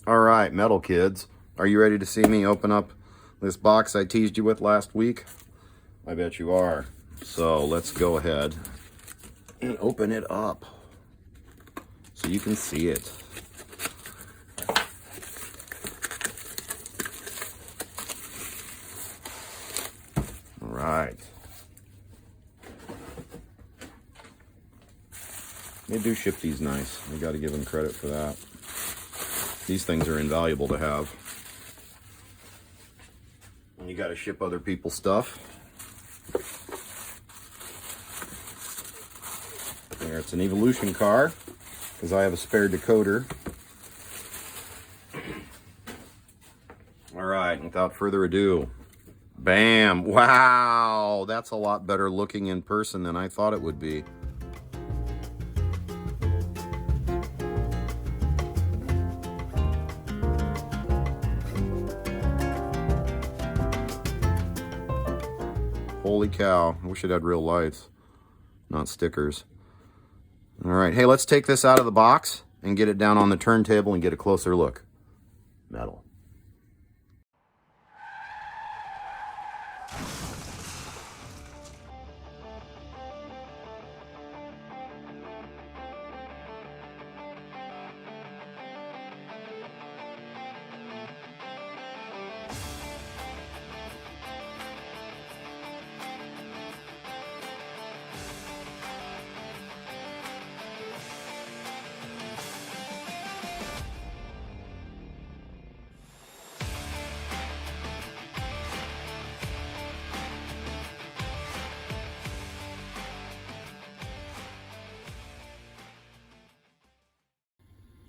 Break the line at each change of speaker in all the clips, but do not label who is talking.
All right, metal kids, are you ready to see me open up this box I teased you with last week? I bet you are. So let's go ahead and open it up so you can see it. All right. They do ship these nice. We got to give them credit for that. These things are invaluable to have. And you got to ship other people's stuff. There, it's an Evolution car, because I have a spare decoder. All right, without further ado, bam! Wow, that's a lot better looking in person than I thought it would be. Holy cow, I wish it had real lights, not stickers. All right, hey, let's take this out of the box and get it down on the turntable and get a closer look. Metal.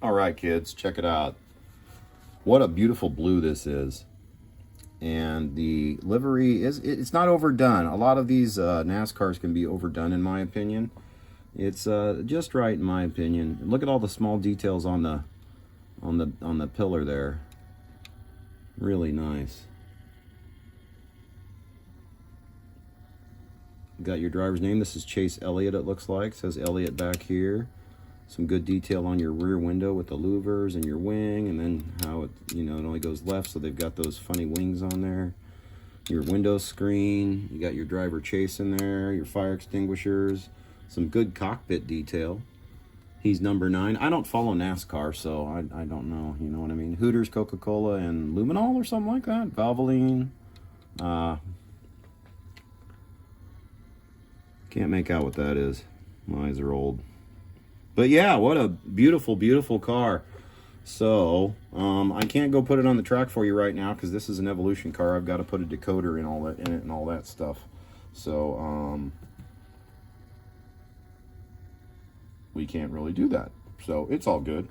All right, kids, check it out. What a beautiful blue this is. And the livery it's not overdone. A lot of these NASCARs can be overdone in my opinion. It's just right in my opinion. Look at all the small details on the pillar there. Really nice. Got your driver's name. This is Chase Elliot, it looks like. It says Elliot back here. Some good detail on your rear window with the louvers and your wing, and then how it, it only goes left, so they've got those funny wings on there. Your window screen, you got your driver Chase in there, your fire extinguishers, some good cockpit detail. He's number 9. I don't follow NASCAR, so I don't know, you know what I mean? Hooters, Coca-Cola, and Luminol or something like that. Valvoline. Can't make out what that is. My eyes are old. But yeah, what a beautiful, beautiful car. So, I can't go put it on the track for you right now because this is an Evolution car. I've got to put a decoder in it and all that stuff. So, we can't really do that. So, it's all good.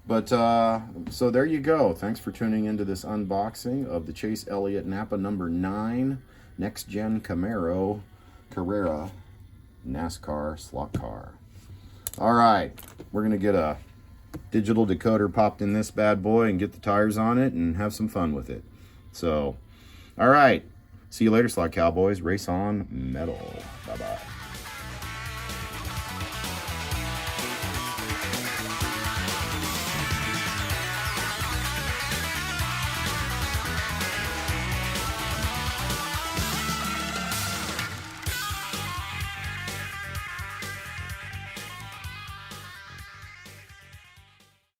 But, so there you go. Thanks for tuning into this unboxing of the Chase Elliot NAPA number 9 Next-Gen Carrera NASCAR slot car. All right, we're gonna get a digital decoder popped in this bad boy and get the tires on it and have some fun with it. So, all right, see you later, slot cowboys. Race on metal. Bye-bye.